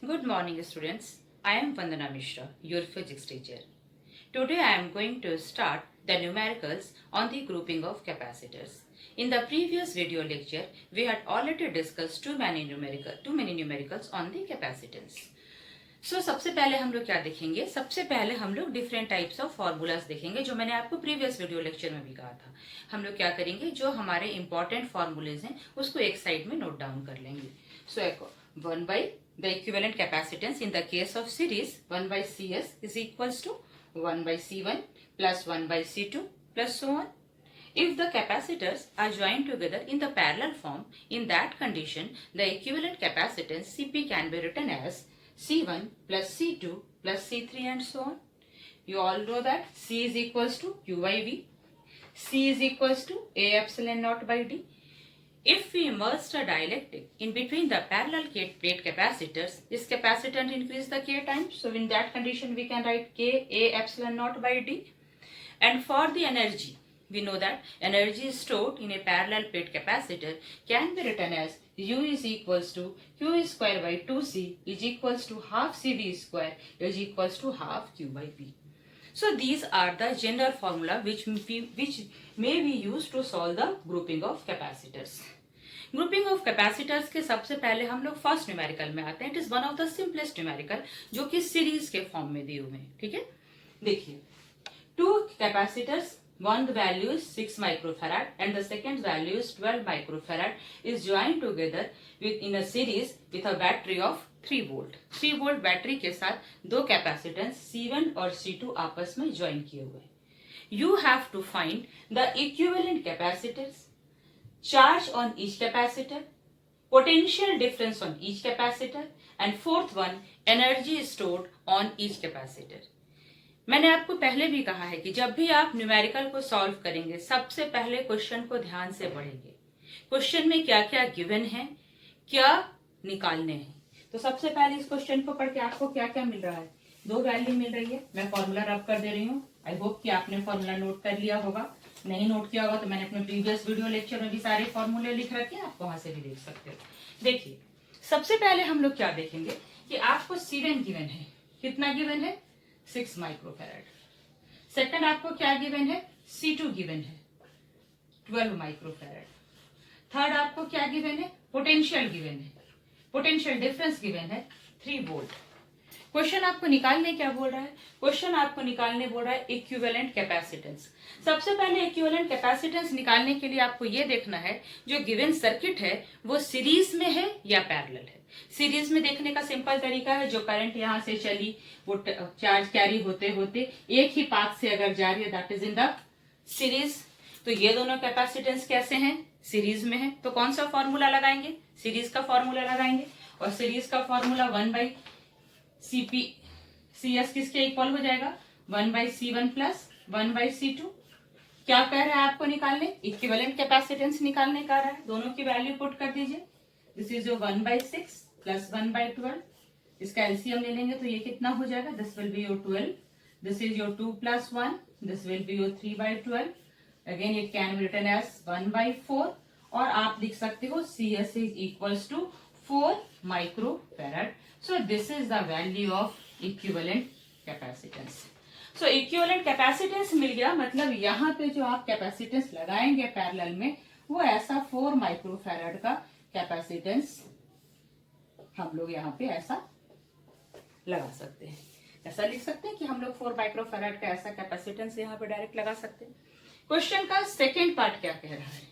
Good morning, students. I am Vandana Mishra, your physics teacher. Today I am going to start the numericals on the grouping of capacitors. In the previous video lecture, we had already discussed too many numericals on the capacitance. So सबसे पहले हम लोग क्या देखेंगे? सबसे पहले हम लोग डिफरेंट टाइप्स ऑफ फॉर्मूलाज देखेंगे, जो मैंने आपको प्रीवियस वीडियो लेक्चर में भी कहा था. हम लोग क्या करेंगे, जो हमारे इंपॉर्टेंट फॉर्मूलेज हैं उसको एक साइड में नोट डाउन कर लेंगे. सो 1 by the equivalent capacitance in the case of series 1 by Cs is equals to 1 by C1 plus 1 by C2 plus so on. If the capacitors are joined together in the parallel form, in that condition the equivalent capacitance Cp can be written as C1 plus C2 plus C3 and so on. You all know that C is equals to Q by V. C is equals to A epsilon naught by D. If we immerse a dielectric in between the parallel plate capacitors, this capacitance increase the K times. So in that condition we can write K A epsilon naught by D. And for the energy, we know that energy stored in a parallel plate capacitor can be written as U is equals to Q square by 2C is equals to half CV square is equals to half Q by V. So these are the general formula which may be used to solve the grouping of capacitors. Grouping of capacitors के सबसे पहले हम लोग first numerical में आते हैं. It is one of the simplest numerical जो कि सीरीज के फॉर्म में दिए हुए हैं. ठीक है, देखिए, two capacitors, one value is 6 microfarad and the second value is 12 microfarad is joined together in a series with a battery of 3 volt. 3 volt battery के साथ दो कैपेसिटेंस C1 और C2 आपस में ज्वाइन किए हुए हैं. You have to find the equivalent capacitors, charge on each capacitor, potential difference on each capacitor, and fourth one, energy stored on each capacitor. मैंने आपको पहले भी कहा है कि जब भी आप न्यूमेरिकल को सॉल्व करेंगे, सबसे पहले क्वेश्चन को ध्यान से पढ़ेंगे. क्वेश्चन में क्या क्या गिवन है, क्या निकालने हैं. तो सबसे पहले इस क्वेश्चन को पढ़ के आपको क्या क्या मिल रहा है. दो वैल्यू मिल रही है. मैं फॉर्मूला रब कर दे रही हूँ. आई होप कि आपने फॉर्मूला नोट कर लिया होगा. नहीं नोट किया होगा तो मैंने अपने प्रीवियस वीडियो लेक्चर में भी सारे फॉर्मूले लिख रखे हैं, आप वहां से भी देख सकते हो. देखिए, सबसे पहले हम लोग क्या देखेंगे कि आपको C1 गिवन है. कितना गिवन है? 6 माइक्रोफैराड. सेकंड आपको क्या गिवन है? C2 गिवन है 12 माइक्रोफैराड. थर्ड आपको क्या गिवन है? पोटेंशियल गिवन है. पोटेंशियल डिफरेंस गिवन है 3 वोल्ट. क्वेश्चन आपको निकालने क्या बोल रहा है? क्वेश्चन आपको निकालने बोल रहा है इक्विवेलेंट कैपेसिटेंस. सबसे पहले इक्विवेलेंट कैपेसिटेंस निकालने के लिए आपको ये देखना है जो गिवन सर्किट है वो सीरीज में है या पैरेलल है. सीरीज में देखने का सिंपल तरीका है, जो करंट यहाँ से चली वो चार्ज कैरी होते होते एक ही पाथ से अगर जा रही है, that is in the series. तो ये दोनों कैपेसिटेंस कैसे हैं? सीरीज में है. तो कौन सा फॉर्मूला लगाएंगे? सीरीज का फॉर्मूला लगाएंगे. और सीरीज का फॉर्मूला 1 by CS किसके इक्वल हो जाएगा? 1 by C1 plus 1 by C2. क्या कह रहा है आपको निकालने? इक्विवेलेंट कैपेसिटेंस निकालने का रहा है. दोनों की वैल्यू पुट कर दीजिए. This is your 1 by 6 plus 1 by 12. इसका एलसीएम ले लेंगे तो ये कितना हो जाएगा? This will be your 12. This is your 2 plus 1. This will be your 3 by 12. Again it can be written as 1 by 4. और आप लिख सकते हो CS is equals to 4 microfarad. So this is the value of equivalent capacitance. So equivalent capacitance मिल गया, मतलब यहाँ पे जो आप कैपेसिटेंस लगाएंगे पैरेलल में वो ऐसा 4 माइक्रोफैराड का कैपेसिटेंस हम लोग यहाँ पे ऐसा लगा सकते हैं. ऐसा लिख सकते हैं कि हम लोग 4 माइक्रोफैराड का ऐसा कैपेसिटेंस यहाँ पे डायरेक्ट लगा सकते हैं. क्वेश्चन का सेकेंड पार्ट क्या कह रहा है?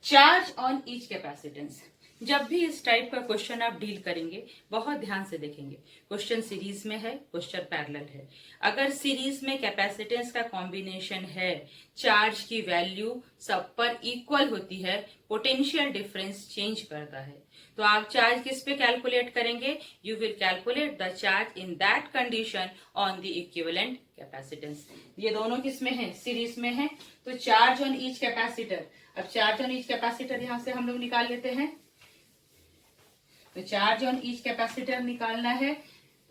Charge on each capacitance. जब भी इस टाइप का क्वेश्चन आप डील करेंगे बहुत ध्यान से देखेंगे. क्वेश्चन सीरीज में है, क्वेश्चन पैरेलल है. अगर सीरीज में कैपेसिटेंस का कॉम्बिनेशन है, चार्ज की वैल्यू सब पर इक्वल होती है, पोटेंशियल डिफरेंस चेंज करता है, तो आप चार्ज किस पे कैलकुलेट करेंगे? You will calculate the charge in that condition on the equivalent capacitance. ये दोनों किस में है? सीरीज में है. तो चार्ज ऑन ईच कैपेसिटर. अब चार्ज ऑन ईच कैपेसिटर यहां से हम लोग निकाल लेते हैं. तो चार्ज ऑन ईच कैपेसिटर निकालना है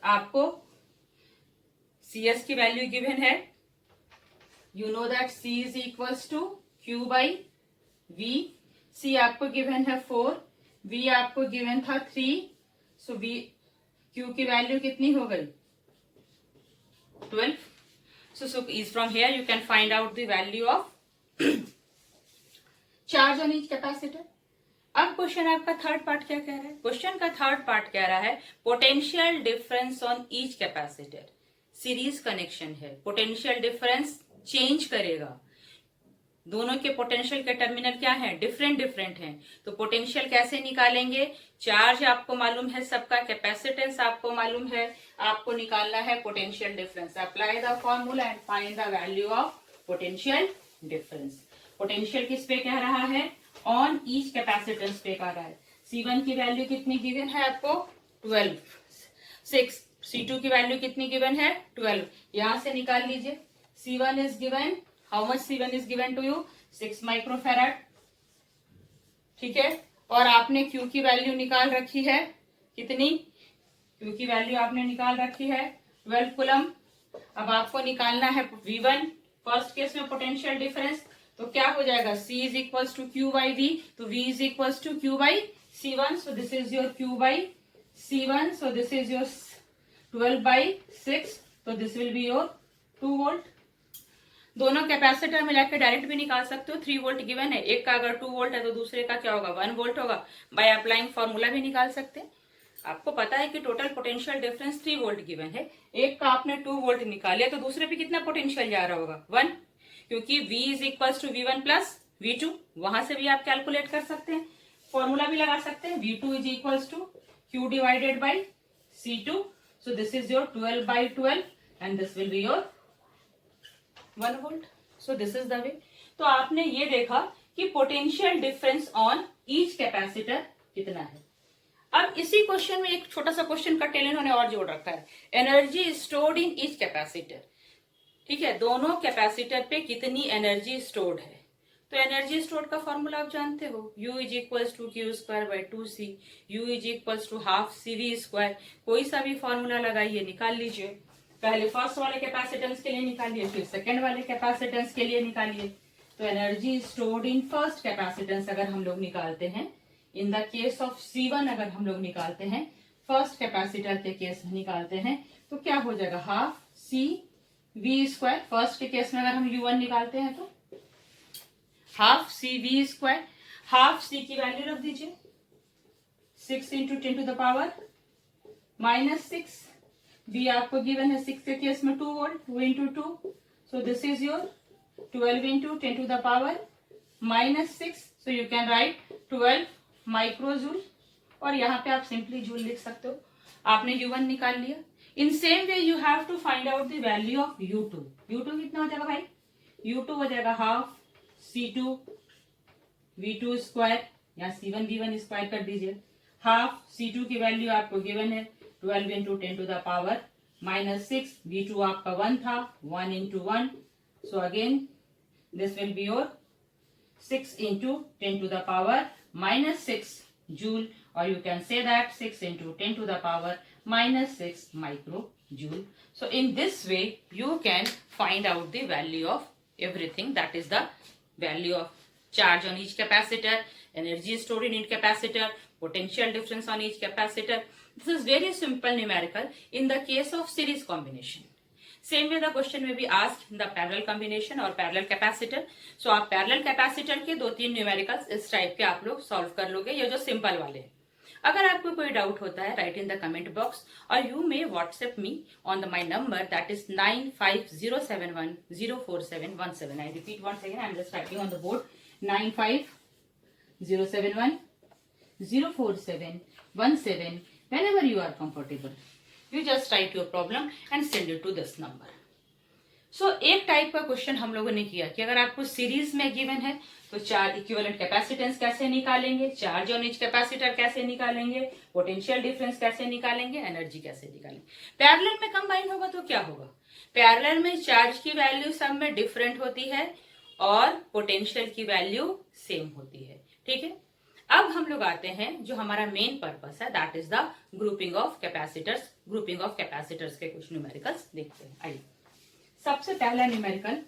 आपको. CS की वैल्यू गिवन है. You know that C is equals to Q by V. C आपको गिवन है 4, V आपको गिवन था 3. सो V Q की वैल्यू कितनी हो गई 12. So is from here you can find out the value of charge on each capacitor. अब question आपका थर्ड पार्ट क्या कह रहा है? क्वेश्चन का थर्ड पार्ट कह रहा है potential difference on each capacitor. Series connection है, पोटेंशियल डिफरेंस चेंज करेगा. दोनों के पोटेंशियल के टर्मिनल क्या है? डिफरेंट डिफरेंट हैं. तो पोटेंशियल कैसे निकालेंगे? चार्ज आपको मालूम है सबका, कैपेसिटेंस आपको मालूम है, आपको निकालना है potential difference. Apply the formula and find the value of potential difference. Potential किस पे कह रहा है? ऑन ईच कैपेसिटेंस पे कह रहा है. C1 की वैल्यू कितनी गिवन है आपको 12. 6. C2 की वैल्यू कितनी गिवन है 12. यहां से निकाल लीजिए. C1 is given, how much C1 is given to you 6 microfarad. ठीक है, और आपने Q की वैल्यू निकाल रखी है कितनी? Q की वैल्यू आपने निकाल रखी है 12 कूलम. अब आपको निकालना है V1. फर्स्ट केस में पोटेंशियल डिफरेंस, तो क्या हो जाएगा? C is equals to Q by V, तो V is equals to Q by C1. So this is your Q by C1. So this is your 12 by 6. तो this will be your 2 volt. दोनों capacitor मिला के direct भी निकाल सकते हो. 3 volt given है, एक का अगर 2 वोल्ट है तो दूसरे का क्या होगा 1 वोल्ट होगा. बाय अप्लाइंग फॉर्मूला भी निकाल सकते हैं. आपको पता है कि total potential difference 3 volt given है, एक का आपने 2 वोल्ट निकालिया तो दूसरे पे कितना पोटेंशियल जा रहा होगा 1, क्योंकि V is equals to V1 plus V2. वहां से भी आप कैलकुलेट कर सकते हैं, फॉर्मूला भी लगा सकते हैं. V2 is equals to Q divided by C2. So this is your 12 by 12 and this will be your 1 volt. So this is the way. तो आपने ये देखा कि potential difference on each capacitor कितना है. अब इसी क्वेश्चन में एक छोटा सा क्वेश्चन का टेल इन्होंने और जोड़ रखा है, energy stored in each capacitor. ठीक है, दोनों कैपेसिटर पे कितनी एनर्जी स्टोर्ड है. तो एनर्जी स्टोर्ड का फॉर्मूला आप जानते हो, U is equals to Q square by 2C. U is equals to half CV square. कोई सा भी फॉर्मूला लगाइए, निकाल लीजिए. पहले फर्स्ट वाले कैपेसिटेंस के लिए निकालिए, फिर सेकेंड वाले कैपेसिटेंस के लिए निकालिए. तो energy stored in first capacitance अगर हम लोग निकालते हैं, in the case of C1 अगर हम लोग निकालते हैं, फर्स्ट कैपेसिटर के केस में निकालते हैं, तो क्या हो जाएगा हाफ CV स्क्वायर. फर्स्ट के केस में अगर हम U1 निकालते हैं तो half CV square. Half C की वैल्यू रख दीजिए 6 into 10 to the power minus 6. B आपको गिवन है 6 के केस में 2 volt, 2 into 2. So this is your 12 into 10 to the power minus 6. So you can write 12 microjoule, और यहाँ पे आप सिंपली जूल लिख सकते हो. आपने U1 निकाल लिया. In same way you have to find out the value of U2. U2 कितना हो जाएगा भाई? U2 हो जाएगा हाफ C2 V2 स्क्वायर, या C1 V1 स्क्वायर कर दीजिए. हाफ C2 की वैल्यू आपको गिवन है 12 into 10 to the power minus 6. V2 आपका 1 था, 1 into 1. So again this will be your 6 into 10 to the power minus 6 joule, or you can say that 6 into 10 to the power minus 6 microjoule. So in this way you can find out the value of everything, that is the value of charge on each capacitor, energy stored in each capacitor, potential difference on each capacitor. This is very simple numerical in the case of series combination. Same way the question में भी asked the parallel combination और parallel capacitor. सो आप parallel capacitor के 2-3 numericals इस type के आप लोग solve कर लोगे, ये जो सिंपल वाले. अगर आपको कोई डाउट होता है, write in the comment box, और you may WhatsApp me on the my number that is 9507104717. I repeat once again, I am just writing on the board 9507104717. whenever you are comfortable, you just write your problem and send it to this number. So एक type का question हम लोगों ने किया कि अगर आपको series में गिवन है तो चार इक्विवेलेंट कैपेसिटेंस कैसे निकालेंगे, चार्ज ऑन ईच कैपेसिटर कैसे निकालेंगे, पोटेंशियल डिफरेंस कैसे निकालेंगे, एनर्जी कैसे निकालेंगे. पैरेलल में कंबाइन होगा तो क्या होगा? पैरेलल में चार्ज की वैल्यू सब में डिफरेंट होती है और पोटेंशियल की वैल्यू सेम होती है. ठीक है, अब हम लोग आते हैं जो हमारा मेन पर्पस है, that is the grouping of capacitors. Grouping of capacitors के कुछ न्यूमेरिकल्स देखते हैं. आइए, सबसे पहला न्यूमेरिकल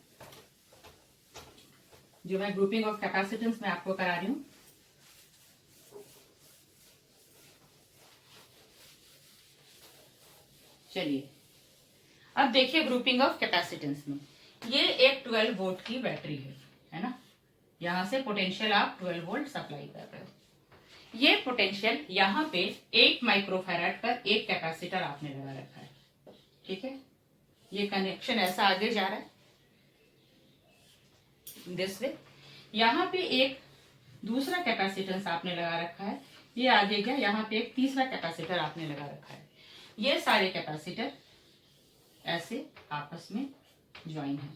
जो मैं ग्रुपिंग ऑफ कैपेसिटेंस में आपको करा रही हूं, चलिए अब देखिए ग्रुपिंग ऑफ कैपेसिटेंस में, ये एक 12 वोल्ट की बैटरी है ना। यहां से पोटेंशियल आप 12 वोल्ट सप्लाई कर रहे हो। ये पोटेंशियल यहाँ पे 8 माइक्रोफैराड पर एक कैपेसिटर आपने लगा रखा है, ठीक है। ये कनेक्शन ऐसा आगे जा रहा है दिस वे। यहाँ पे एक दूसरा कैपेसिटेंस आपने लगा रखा है, ये आगे गया, यहाँ पे एक तीसरा कैपेसिटर आपने लगा रखा है। ये सारे कैपेसिटर ऐसे आपस में ज्वाइन है।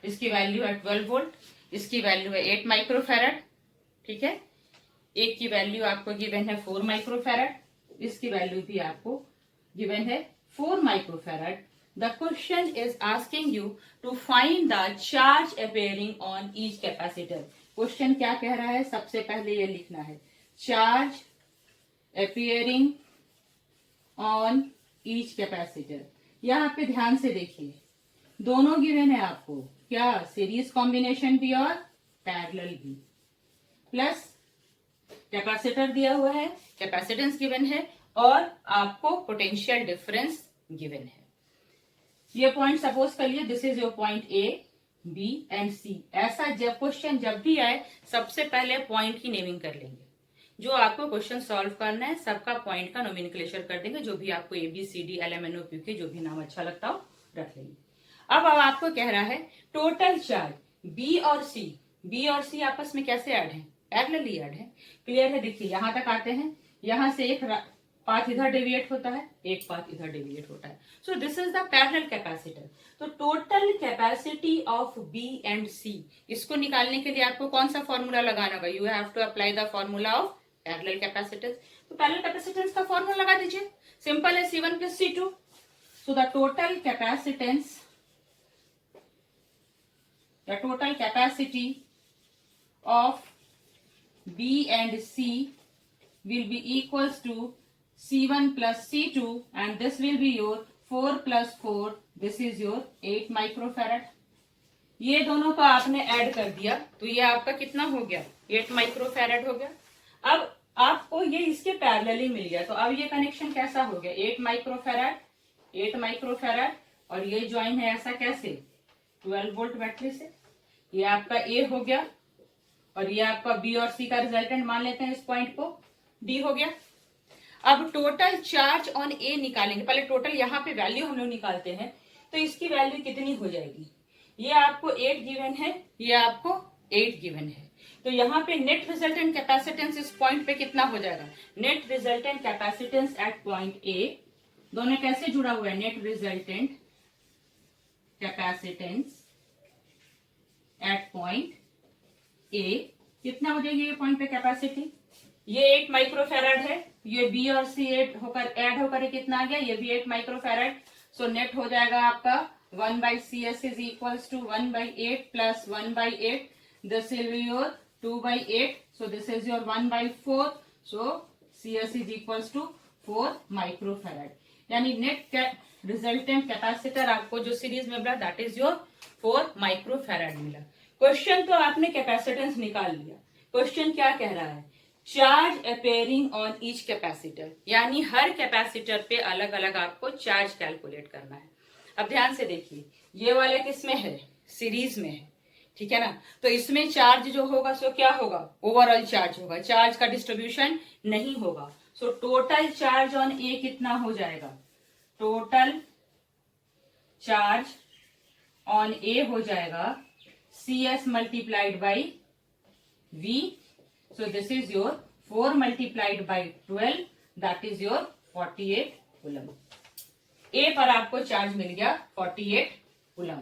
इसकी वैल्यू है 12 वोल्ट, इसकी वैल्यू है 8 माइक्रोफैराड, ठीक है। एक की वैल्यू आपको गिवन है 4 माइक्रोफैराड, इसकी वैल्यू भी आपको गिवन है 4 microfarad. The question is asking you to find the charge appearing on each capacitor. Question क्या कह रहा है, सबसे पहले ये लिखना है charge appearing on each capacitor। यहाँ पे ध्यान से देखिए, दोनों गिवन है आपको, क्या सीरीज कॉम्बिनेशन भी और पैरेलल भी, प्लस कैपेसिटर दिया हुआ है, कैपेसिटेंस गिवन है और आपको पोटेंशियल डिफरेंस गिवन है। ये पॉइंट सपोज कर लिए this is your point A B and C. ऐसा जब क्वेश्चन जब भी आए सबसे पहले पॉइंट की नेमिंग कर लेंगे। जो आपको क्वेश्चन सॉल्व करना है सबका पॉइंट का नोमेनक्लेचर कर देंगे, जो भी आपको A B C D L M N O P के जो भी नाम अच्छा लगता हो रख लेंगे। अब आपको कह रहा है टोटल चार्ज बी और सी आपस में कैसे ऐड है, पैरेलली ऐड है। क्लियर है, देखिए यहां तक आते हैं, यहां से एक पाथ इधर डेविएट होता है, एक पाथ इधर डेविएट होता है। So this is the parallel capacitor. तो total capacity of B and C, इसको निकालने के लिए आपको कौन सा फॉर्मूला लगाना होगा, you have to apply the formula of parallel capacitance. तो पैरेलल कैपेसिटेंस का फॉर्मूला लगा दीजिए, सिंपल है C1 plus C2। So the total capacity of B and C will be equals to C1 plus C2 and this will be your 4 plus 4, this is your 8 microfarad. ये दोनों को आपने add कर दिया तो ये आपका कितना हो गया, 8 माइक्रोफैराड हो गया। अब आपको ये इसके पैरेलली मिल गया, तो अब ये कनेक्शन कैसा हो गया, 8 माइक्रोफैराड और ये ज्वाइन है ऐसा कैसे, 12 वोल्ट बैटरी से। ये आपका ए हो गया और ये आपका बी और सी का रिजल्टेंट मान लेते हैं, इस पॉइंट को डी हो गया। अब टोटल चार्ज ऑन ए निकालेंगे, पहले टोटल यहाँ पे वैल्यू हम लोग निकालते हैं, तो इसकी वैल्यू कितनी हो जाएगी, ये आपको 8 गिवन है, ये आपको 8 गिवन है। तो यहाँ पे नेट रिजल्टेंट कैपेसिटेंस इस पॉइंट पे कितना हो जाएगा, net resultant capacitance at point A, दोनों कैसे जुड़ा हुआ है, net resultant capacitance at point A कितना हो जाएगी, ये पॉइंट पे कैपेसिटी, ये 8 माइक्रोफैराड है, ये बी और सी ऐड होकर कितना आ गया, ये भी 8 माइक्रोफैराड। सो नेट हो जाएगा आपका 1/CS is equals to 1/8 plus 1/8, this will be your 2/8, so this is your 1/4, so CS is equals to 4 microfarad. यानी नेट रिजल्टेंट कैपेसिटर आपको जो सीरीज में मिला दैट इज योर 4 माइक्रोफैराड मिला। क्वेश्चन तो आपने कैपेसिटेंस निकाल लिया, क्वेश्चन क्या कह रहा है, charge appearing on each capacitor, यानी हर कैपेसिटर पे अलग अलग आपको चार्ज कैलकुलेट करना है। अब ध्यान से देखिए, ये वाला किसमें है, सीरीज में है, ठीक है ना। तो इसमें चार्ज जो होगा सो क्या होगा, ओवरऑल चार्ज होगा, चार्ज का डिस्ट्रीब्यूशन नहीं होगा। सो टोटल चार्ज ऑन ए कितना हो जाएगा, टोटल चार्ज ऑन ए हो जाएगा CS multiplied by V। So this is your 4 multiplied by 12, that is your 48 coulomb. A पर आपको चार्ज मिल गया 48 कूलम।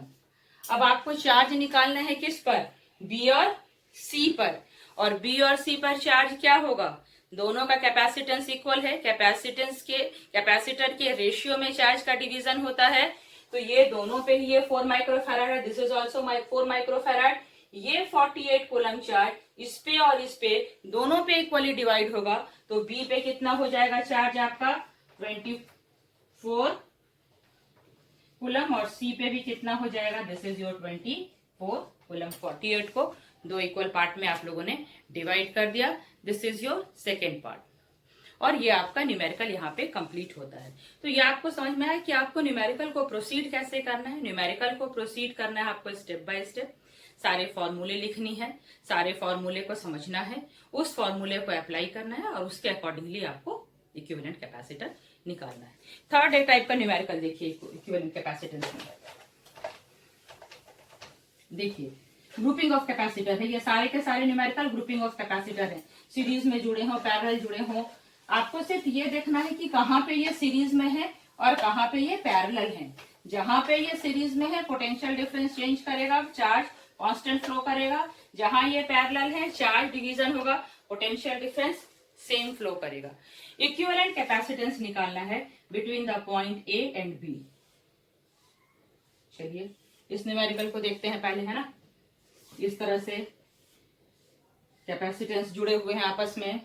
अब आपको चार्ज निकालना है किस पर, B और C पर, और B और C पर चार्ज क्या होगा, दोनों का कैपेसिटेंस इक्वल है, कैपेसिटर के रेशियो में चार्ज का डिवीजन होता है। तो ये दोनों पे ही ये 4 माइक्रोफैराड है, दिस इज ऑल्सो 4 माइक्रोफैराड। ये 48 कूलम चार्ज इस पे और इस पे दोनों पे इक्वली डिवाइड होगा, तो बी पे कितना हो जाएगा चार्ज आपका 24 कूलम और सी पे भी कितना हो जाएगा, दिस इज योर 24 कूलम। 48 को दो इक्वल पार्ट में आप लोगों ने डिवाइड कर दिया, this is your second part. और ये आपका न्यूमेरिकल यहाँ पे कंप्लीट होता है। तो ये आपको समझ में आया कि आपको न्यूमेरिकल को प्रोसीड कैसे करना है। न्यूमेरिकल को प्रोसीड करना है आपको स्टेप बाय स्टेप, सारे फॉर्मूले लिखनी है, सारे फॉर्मूले को समझना है, उस फॉर्मूले को अप्लाई करना है और उसके अकॉर्डिंगली आपको इक्विवेलेंट कैपेसिटर निकालना है। थर्ड एक टाइप का न्यूमेरिकल देखिए इक्विवेलेंट कैपेसिटेंस में, देखिए ग्रुपिंग ऑफ कैपेसिटर है। ये सारे के सारे न्यूमेरिकल ग्रुपिंग ऑफ कैपेसिटर है, सीरीज में जुड़े हो, पैरेलल जुड़े हो। आपको सिर्फ ये देखना है कि कहाँ पे ये सीरीज में है और कहाँ पे ये पैरेलल है। जहां पे ये सीरीज में है पोटेंशियल डिफरेंस चेंज करेगा, चार्ज कांस्टेंट फ्लो करेगा। जहां ये पैरेलल है चार्ज डिवीजन होगा, पोटेंशियल डिफरेंस सेम फ्लो करेगा। इक्विवेलेंट कैपेसिटेंस निकालना है between the point A and B. चलिए इस न्यूमेरिकल को देखते हैं पहले, है ना। इस तरह से कैपेसिटेंस जुड़े हुए हैं आपस में,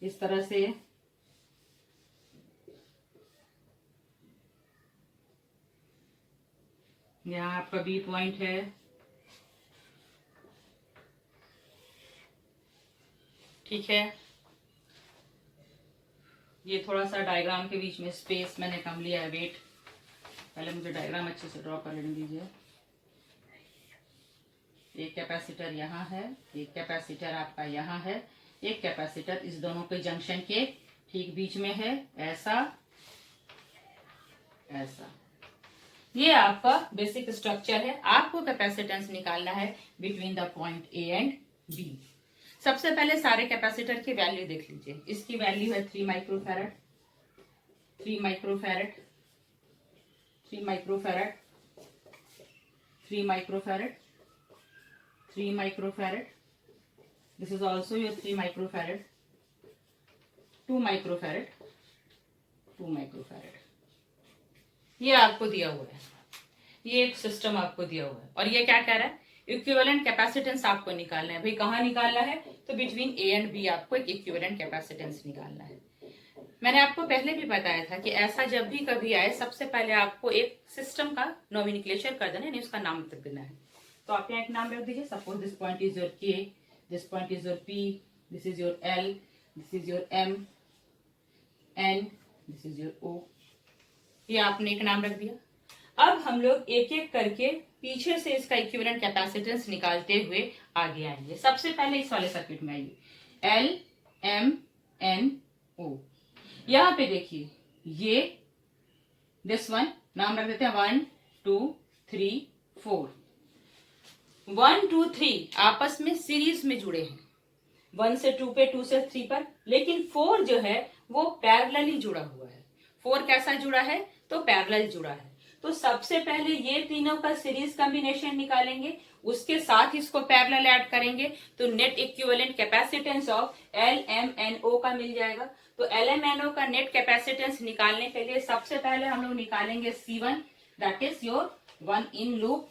इस तरह से यहाँ आपका बी पॉइंट है, ठीक है। ये थोड़ा सा डायग्राम के बीच में स्पेस मैंने कम लिया है, वेट पहले मुझे डायग्राम अच्छे से ड्रॉ कर लेने दीजिए। एक कैपेसिटर यहाँ है, एक कैपेसिटर आपका यहाँ है, एक कैपेसिटर इस दोनों के जंक्शन के ठीक बीच में है, ऐसा ऐसा। ये आपका बेसिक स्ट्रक्चर है। आपको कैपेसिटेंस निकालना है between the point A and B. सबसे पहले सारे कैपेसिटर की वैल्यू देख लीजिए। इसकी वैल्यू है 3 microfarad, 3 microfarad, 3 microfarad, 3 microfarad, 3 microfarad. This is also your 3 microfarad, 2 microfarad, 2 microfarad. ये आपको दिया हुआ है, ये एक सिस्टम आपको दिया हुआ है। और ये क्या कह रहा है, इक्विवेलेंट कैपेसिटेंस आपको निकालना है। भाई कहाँ निकालना है, तो बिटवीन ए एंड बी आपको एक इक्विवेलेंट कैपेसिटेंस निकालना है। मैंने आपको पहले भी बताया था कि ऐसा जब भी कभी आए सबसे पहले आपको एक सिस्टम का नोमेनक्लेचर कर देना है, उसका नाम तक देना है। तो आप यहाँ एक नाम रख दीजिए। Suppose this point is your K, this point is your P, this is your L, this is your M, N, this is your O. ये आपने एक नाम रख दिया। अब हम लोग एक एक करके पीछे से इसका इक्विवेलेंट कैपेसिटेंस निकालते हुए आगे आएंगे। सबसे पहले इस वाले सर्किट में आइए, एल एम एन ओ। यहां पे देखिए ये दिस वन नाम रख देते हैं 1 2 3 4। 1 2 3 आपस में सीरीज में जुड़े हैं, 1 से 2 पे, 2 से 3 पर। लेकिन 4 जो है वो पैरेलली जुड़ा हुआ है। 4 कैसा जुड़ा है, तो पैरेलल जुड़ा है। तो सबसे पहले ये तीनों का सीरीज कॉम्बिनेशन निकालेंगे, उसके साथ इसको पैरेलल ऐड करेंगे तो net equivalent capacitance of LMNO का मिल जाएगा। तो LMNO का नेट कैपेसिटेंस निकालने के लिए सबसे पहले हम लोग निकालेंगे C1, that is your 1 in loop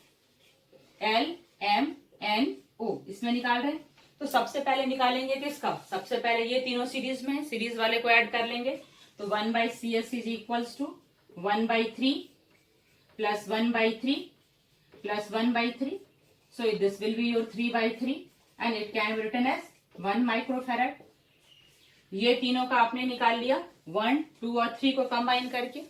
LMNO, इसमें निकाल रहे हैं। तो सबसे पहले निकालेंगे किसका, सबसे पहले ये तीनों सीरीज में है, सीरीज वाले को ऐड कर लेंगे। तो 1/CS is equals to 1/3 plus 1/3 plus 1/3. So this will be your 3/3 and it can be written as 1 microfarad. ये तीनों का आपने निकाल लिया 1, 2 और 3 को कंबाइन करके।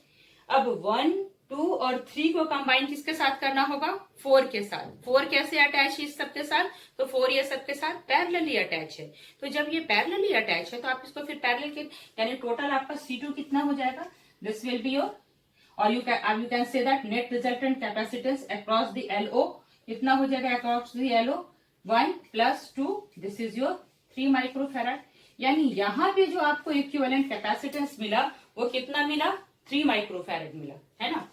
अब 1, 2 और 3 को कंबाइन किसके साथ करना होगा, 4 के साथ। 4 कैसे अटैच है इस सबके साथ, तो 4 ये सबके साथ पैरेलली अटैच है। तो जब ये पैरेलली अटैच है तो आप इसको फिर पैरेलल के यानी टोटल आपका C2 कितना हो जाएगा, दिस विल बी योर, और you can say that net resultant capacitance across the LO कितना हो जाएगा, across the LO 1 plus 2, this is your 3 microfarad. यानी यहाँ पे जो आपको इक्विवेलेंट कैपेसिटेंस मिला वो कितना मिला, 3 माइक्रोफैरड मिला, है ना।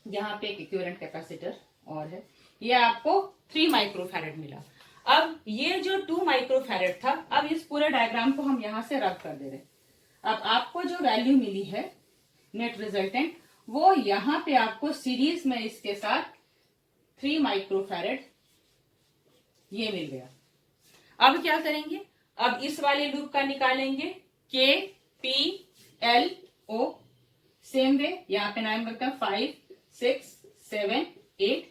यहाँ पे एक इक्विवेलेंट कैपेसिटर और है, ये आपको 3 माइक्रोफैरड मिला। अब ये जो 2 माइक्रोफैरड था, अब इस पूरे डायग्राम को हम यहाँ से रब कर दे रहे। अब आपको जो वैल्यू मिली है नेट रिजल्टेंट, वो यहां पे आपको सीरीज में इसके साथ 3 माइक्रोफैरड ये मिल गया। अब क्या करेंगे, अब इस वाले लूप का निकालेंगे के P L O. Same way यहाँ पे नाम रखता है 5 6 7 8।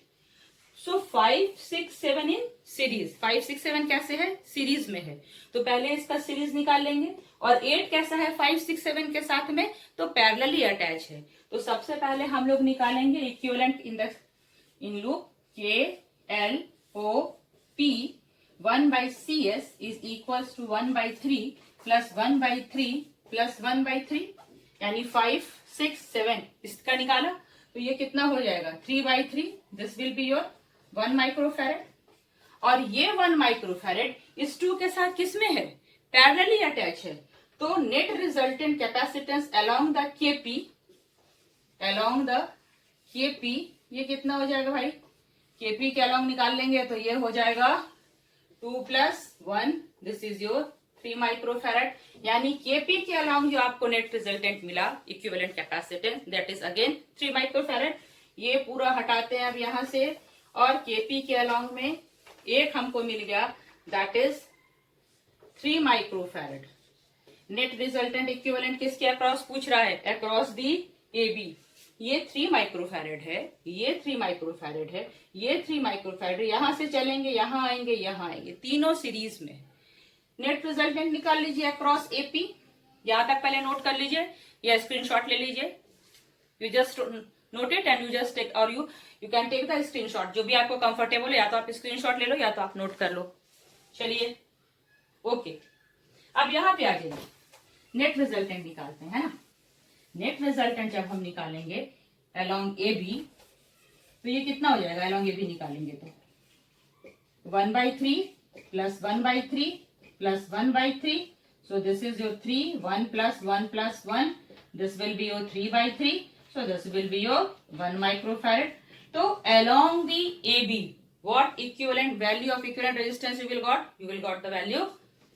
सो 5 6 7 इन सीरीज, 5 6 7 कैसे है, सीरीज में है, तो पहले इसका सीरीज निकाल लेंगे। और 8 कैसा है 5 6 7 के साथ में, तो पैरेलली अटैच है। तो सबसे पहले हम लोग निकालेंगे इक्विवेलेंट इन लूप के L O P 1/CS is equals to 1/3 plus 1/3 plus 1/3, यानी 5 6 7 इसका निकाला, तो ये कितना हो जाएगा 3/3, this will be your 1 microfarad. और ये 1 माइक्रोफैरेड इस 2 के साथ किसमें है, पैरेलली अटैच है। तो net resultant capacitance along the KP, ये कितना हो जाएगा भाई, केपी के अलोंग निकाल लेंगे तो ये हो जाएगा 2 + 1, दिस इज योर 3 माइक्रोफैरेड। यानी केपी के अलोंग जो आपको नेट रिजल्टेंट मिला equivalent capacitance, that is again 3 microfarad. ये पूरा हटाते हैं अब यहां से, और केपी के अलोंग में एक हमको मिल गया, that is 3 microfarad. Net resultant equivalent किसके अक्रॉस पूछ रहा है, अक्रॉस दी ए बी। ये 3 माइक्रोफैरेड है, ये 3 माइक्रोफैरेड है, ये 3 माइक्रोफैरेड, यहां से चलेंगे यहां आएंगे यहां आएंगे, तीनों सीरीज में। नेट रिजल्टेंट निकाल लीजिए अक्रॉस एपी, यहां तक पहले नोट कर लीजिए या स्क्रीनशॉट ले लीजिए। You just note it and you just take, और you can take the screenshot, जो भी आपको कंफर्टेबल है, या तो आप स्क्रीनशॉट ले लो या तो आप नोट कर लो। चलिए ओके, अब यहां पे आ जाइए, नेट रिजल्टेंट निकालते हैं, है ना। नेट रिजल्टेंट जब हम निकालेंगे अलोंग ए बी, तो ये कितना हो जाएगा, अलोंग ए बी निकालेंगे तो 1/3 plus 1/3 plus 1/3, so this is your 3, 1 plus 1 plus 1, this will be your 3/3, so this will be your 1 microfarad. So along the AB, what equivalent value of equivalent resistance you will got? You will got the value,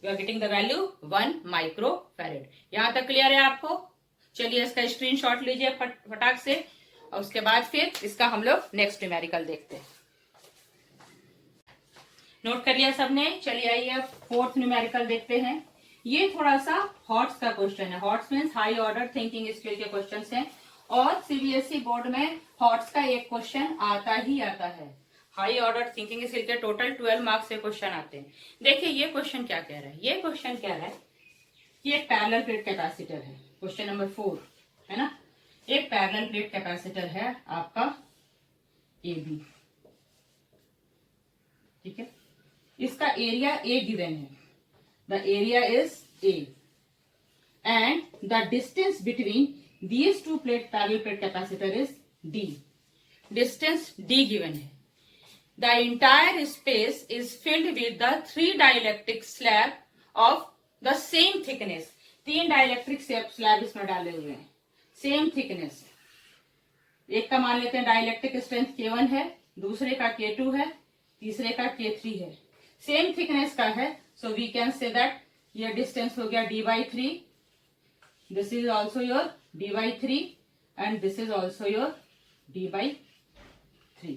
you are getting the value 1 microfarad. यहाँ तक clear है आपको? चलिए इसका screenshot लीजिए फटाक से, और उसके बाद फिर इसका हम लोग नेक्स्ट न्यूमेरिकल देखते हैं। नोट कर लिया सबने? चलिए आइए अब 4th न्यूमेरिकल देखते हैं। ये थोड़ा सा हॉट्स का क्वेश्चन है, hots means high order thinking skill के क्वेश्चन हैं, और सीबीएसई बोर्ड में हॉट्स का एक क्वेश्चन आता ही आता है। हाई ऑर्डर थिंकिंग स्किल के टोटल 12 मार्क्स से क्वेश्चन आते हैं। देखिए ये क्वेश्चन क्या कह रहा है, ये क्वेश्चन कह रहा है कि एक पैरेलल प्लेट कैपेसिटर है, क्वेश्चन नंबर 4 है ना। एक पैरेलल प्लेट कैपेसिटर है आपका ए बी, ठीक है। इसका एरिया ए गिवन है, the area is A and the distance between these two plate parallel plate capacitor is D, distance D given है। The entire space is filled with the 3 dielectric slab of the same thickness, 3 dielectric slab इसमें डाले हुए हैं, same thickness. एक का मान लेते हैं डाइलेक्ट्रिक स्ट्रेंथ K1 है, दूसरे का K2 है, तीसरे का K3 है, सेम थिकनेस का है, so we can say that ये डिस्टेंस हो गया D/3, this is also your D/3 and this is also your D/3।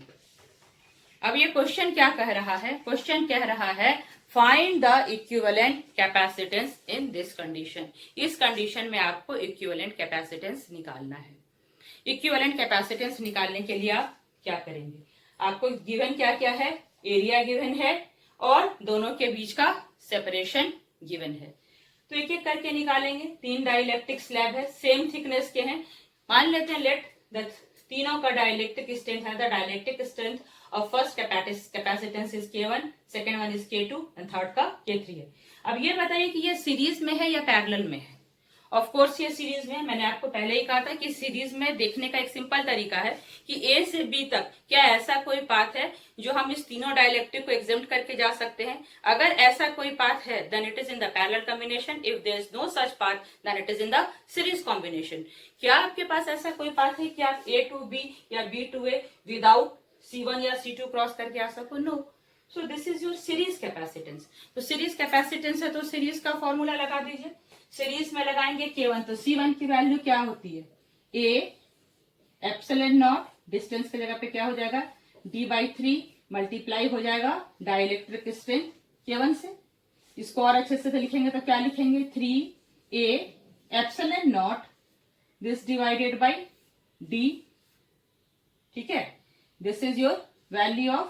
अब ये क्वेश्चन क्या कह रहा है, क्वेश्चन कह रहा है find the equivalent capacitance in this condition. इस कंडीशन में आपको इक्विवेलेंट कैपेसिटेंस निकालना है। इक्विवेलेंट कैपेसिटेंस निकालने के लिए आप क्या करेंगे, आपको गिवन क्या क्या है, एरिया गिवन है और दोनों के बीच का सेपरेशन गिवन है। तो एक एक करके निकालेंगे। 3 डाइलेक्ट्रिक स्लैब है, सेम थिकनेस के हैं, मान लेते हैं लेट द तीनों का डाइलेक्ट्रिक स्ट्रेंथ है, the dielectric strength of first capacitance is K1, second one is K2 and third का K3 है। अब ये बताइए कि ये सीरीज में है या पैरेलल में है। ऑफ कोर्स ये सीरीज में है, मैंने आपको पहले ही कहा था कि सीरीज में देखने का एक सिंपल तरीका है कि ए से बी तक क्या ऐसा कोई पाथ है जो हम इस तीनों डाइलेक्ट्रिक को एग्जेम्प्ट करके जा सकते हैं। अगर ऐसा कोई पाथ है then it is in the parallel combination, if there is no such path then it is in the series combination. क्या आपके पास ऐसा कोई पाथ है कि आप A to B या B to A without C1 या C2 क्रॉस करके आ सको? No. So this is your series capacitance. तो सीरीज कैपेसिटेंस है तो सीरीज का फॉर्मूला लगा दीजिए। सीरीज में लगाएंगे K1, तो C1 की वैल्यू क्या होती है, A एप्सिलॉन नॉट, डिस्टेंस की जगह पे क्या हो जाएगा D/3 मल्टीप्लाई हो जाएगा डाइलेक्ट्रिक स्ट्रेंथ K1 से। इसको और अच्छे से लिखेंगे तो क्या लिखेंगे, 3A epsilon not this divided by D, ठीक है। This is your value of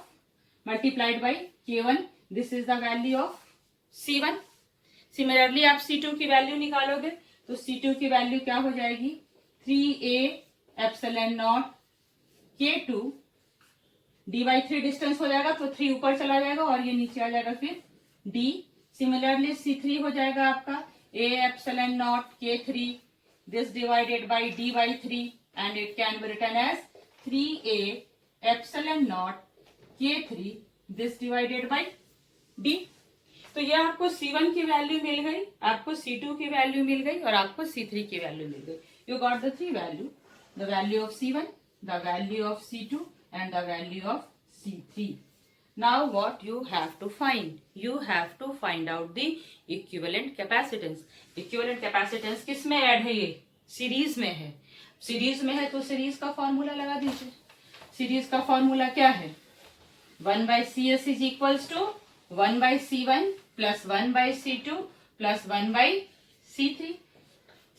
multiplied by K1, this is the value of C1. Similarly आप C2 की वैल्यू निकालोगे तो C2 की वैल्यू क्या हो जाएगी 3a epsilon not K2 d/3 distance हो जाएगा तो 3 ऊपर चला जाएगा और ये नीचे आ जाएगा फिर d. सिमिलरली C3 हो जाएगा आपका a epsilon not K3 this divided by d/3 and it can be written as 3a epsilon naught K3 this divided by d. तो ये आपको C1 की वैल्यू मिल गई, आपको C2 की वैल्यू मिल गई और आपको C3 की वैल्यू मिल गई. You got the three value, the value of C1, the value of C2 and the value of C3. Now what you have to find? You have to find out the equivalent capacitance. Equivalent capacitance किस में add है? ये series में है. Series में है तो series का फॉर्मूला लगा दीजिए. सीरीज का फॉर्मूला क्या है? 1/CS is equals to 1/C1 plus 1/C2 plus 1/C3.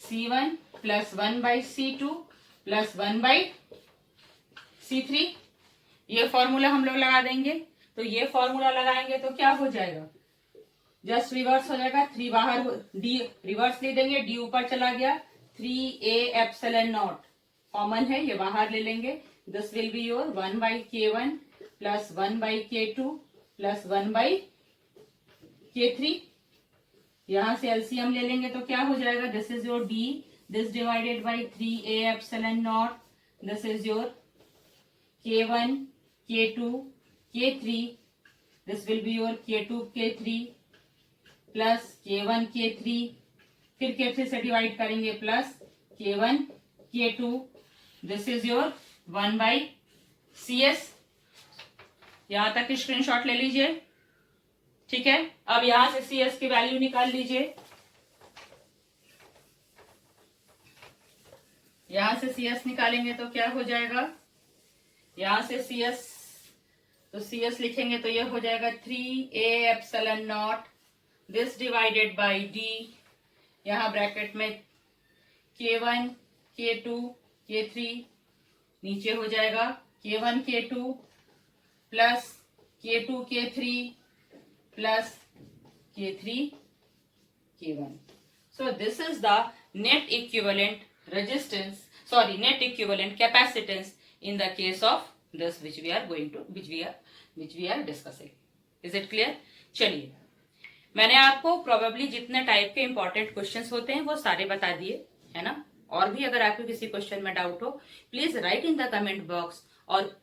C1 plus 1/C2 plus 1/C3. ये फॉर्मूला हम लोग लगा देंगे. तो ये फॉर्मूला लगाएंगे तो क्या हो जाएगा? जस्ट रिवर्स हो जाएगा. 3 बाहर, डी रिवर्स ले देंगे, डी ऊपर चला गया. 3a एप्सिलॉन नॉट कॉमन है, ये बाहर ले लेंगे. This will be your 1/K1 plus 1/K2 plus 1/K3. यहां से एलसीएम ले लेंगे तो क्या हो जाएगा? This is your d, this divided by 3a epsilon not, this is your K1 K2 K3, this will be your K2 K3 plus K1 K3, फिर K3 से डिवाइड करेंगे plus K1 K2, this is your 1/CS. यहां तक की screenshot ले लीजिए. ठीक है, अब यहां से CS की वैल्यू निकाल लीजिए. यहां से CS निकालेंगे तो क्या हो जाएगा? यहां से CS, तो CS लिखेंगे तो ये हो जाएगा 3a epsilon not this divided by d. यहां ब्रैकेट में K1 K2 K3 नीचे हो जाएगा K1 K2 plus K2 K3 plus K3 K1. So this is the net equivalent resistance, net equivalent capacitance in the case of this which we are discussing. Is it clear? चलिए, मैंने आपको probably जितने type के important questions होते हैं वो सारे बता दिए है ना. और भी अगर आपको किसी क्वेश्चन में डाउट हो please right in the comment box, और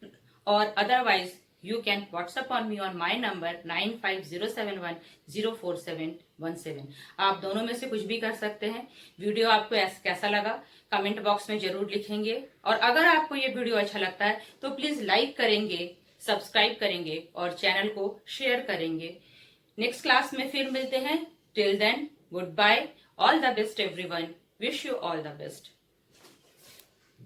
otherwise you can WhatsApp on me on my number 9507104717. आप दोनों में से कुछ भी कर सकते हैं. वीडियो आपको कैसा लगा कमेंट बॉक्स में जरूर लिखेंगे. और अगर आपको ये वीडियो अच्छा लगता है तो प्लीज लाइक करेंगे, सब्सक्राइब करेंगे और चैनल को शेयर करेंगे. नेक्स्ट क्लास में फिर मिलते हैं. Till then goodbye. All the best everyone. Wish you all the best.